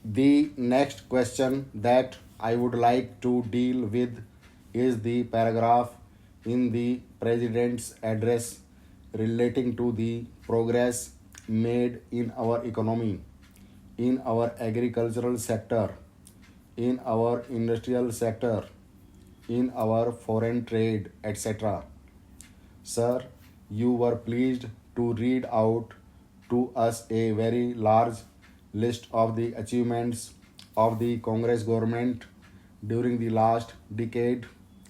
The next question that I would like to deal with is the paragraph in the President's address relating to the progress made in our economy, in our agricultural sector, in our industrial sector, in our foreign trade, etc. Sir, you were pleased to read out to us a very large list of the achievements of the Congress government during the last decade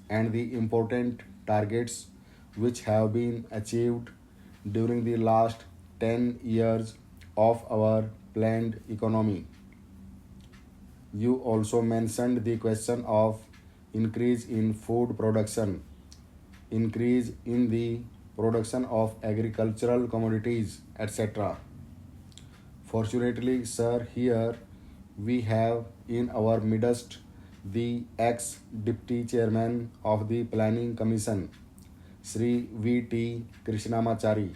and the important targets which have been achieved during the last 10 years of our planned economy. You also mentioned the question of increase in food production, increase in the production of agricultural commodities, etc. Fortunately, sir, here we have in our midst the ex Deputy Chairman of the Planning Commission, Sri V.T. Krishnamachari,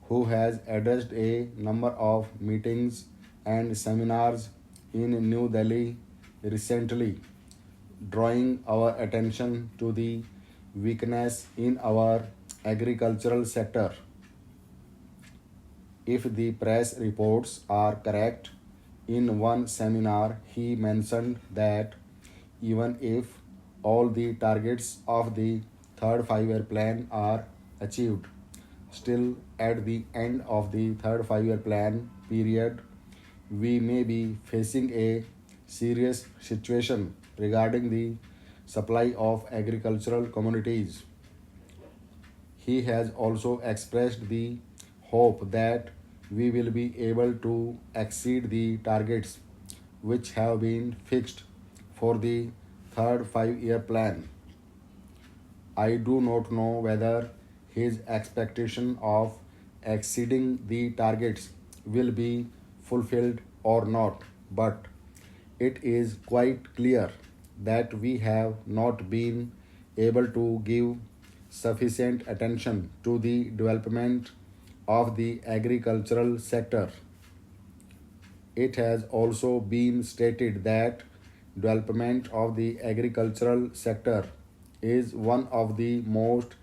who has addressed a number of meetings and seminars in New Delhi recently, drawing our attention to the weakness in our agricultural sector. If the press reports are correct, in one seminar he mentioned that even if all the targets of the third 5 year plan are achieved, still at the end of the third 5 year plan period, we may be facing a serious situation regarding the supply of agricultural commodities. He has also expressed the hope that we will be able to exceed the targets which have been fixed for the third 5 year plan. I do not know whether his expectation of exceeding the targets will be fulfilled or not, but it is quite clear that we have not been able to give sufficient attention to the development of the agricultural sector. It has also been stated that development of the agricultural sector is one of the most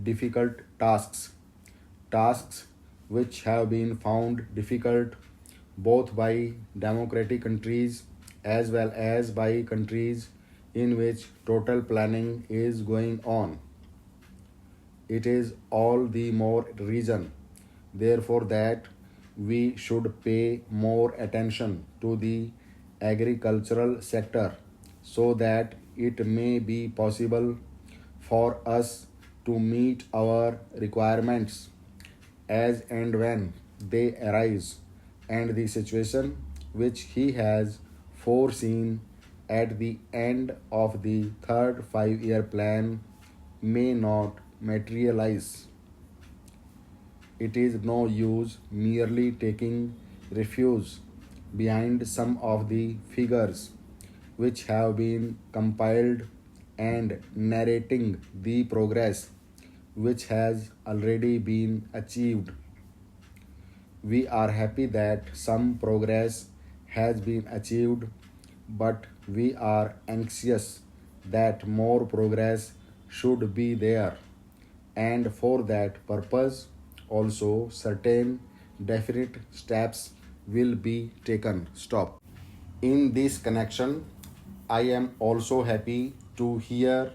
difficult tasks which have been found difficult both by democratic countries as well as by countries in which total planning is going on. It is all the more reason, therefore, that we should pay more attention to the agricultural sector so that it may be possible for us to meet our requirements as and when they arise, and the situation which he has foreseen at the end of the third 5 year plan may not materialize. It is no use merely taking refuge behind some of the figures which have been compiled and narrating the progress which has already been achieved. We are happy that some progress has been achieved, but we are anxious that more progress should be there, and for that purpose, also certain definite steps will be taken. Stop. In this connection, I am also happy to hear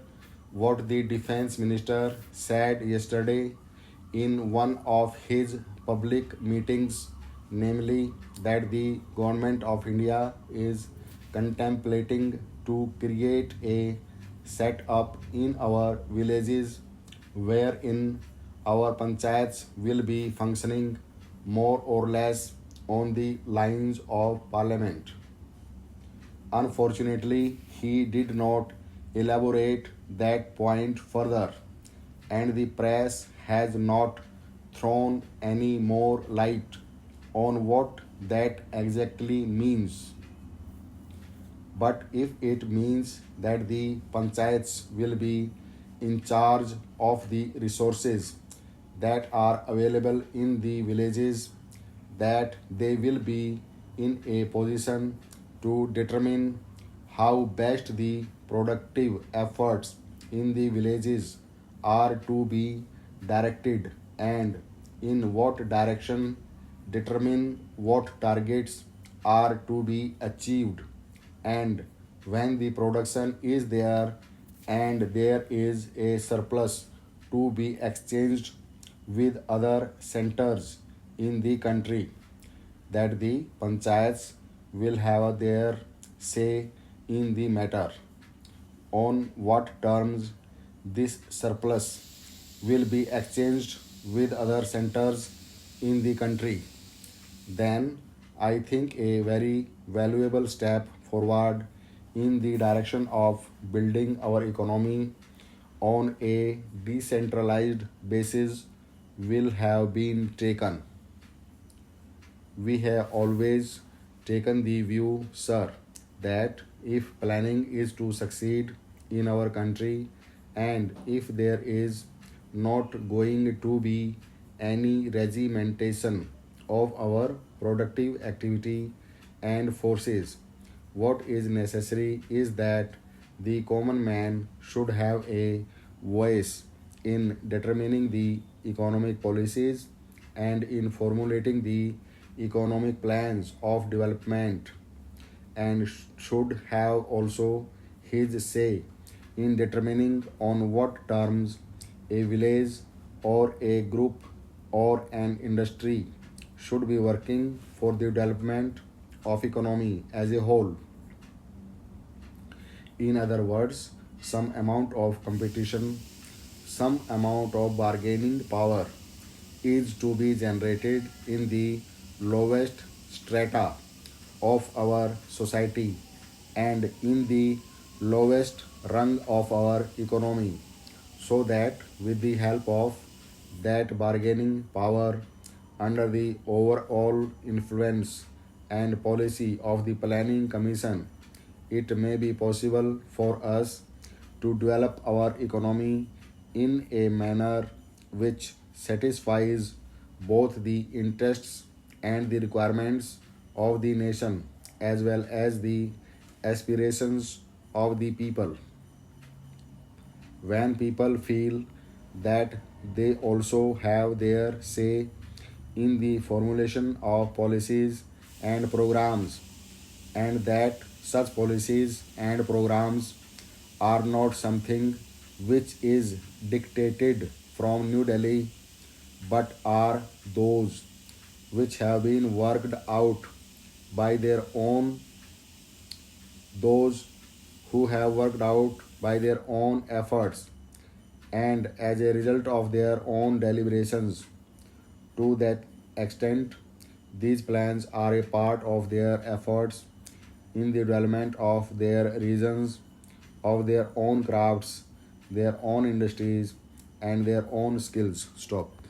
what the Defense Minister said yesterday in one of his public meetings, namely that the Government of India is contemplating to create a setup in our villages wherein our panchayats will be functioning more or less on the lines of parliament. Unfortunately, he did not elaborate that point further, and the press has not thrown any more light on what that exactly means. But if it means that the panchayats will be in charge of the resources that are available in the villages, that they will be in a position to determine how best the productive efforts in the villages are to be directed and in what direction, determine what targets are to be achieved, and when the production is there and there is a surplus to be exchanged with other centers in the country, that the panchayats will have their say in the matter. On what terms this surplus will be exchanged with other centers in the country, then I think a very valuable step forward in the direction of building our economy on a decentralized basis will have been taken. We have always taken the view, sir, that if planning is to succeed in our country and if there is not going to be any regimentation of our productive activity and forces, what is necessary is that the common man should have a voice in determining the economic policies and in formulating the economic plans of development, and should have also his say in determining on what terms a village or a group or an industry should be working for the development of economy as a whole. In other words, some amount of competition, some amount of bargaining power is to be generated in the lowest strata of our society and in the lowest rung of our economy, so that with the help of that bargaining power, under the overall influence and policy of the planning commission, it may be possible for us to develop our economy in a manner which satisfies both the interests and the requirements of the nation as well as the aspirations of the people. When people feel that they also have their say in the formulation of policies and programs, and that such policies and programs are not something which is dictated from New Delhi but are those which have been worked out by their own, those who have worked out by their own efforts and as a result of their own deliberations. To that extent, these plans are a part of their efforts in the development of their regions, of their own crafts, their own industries, and their own skills. Stop.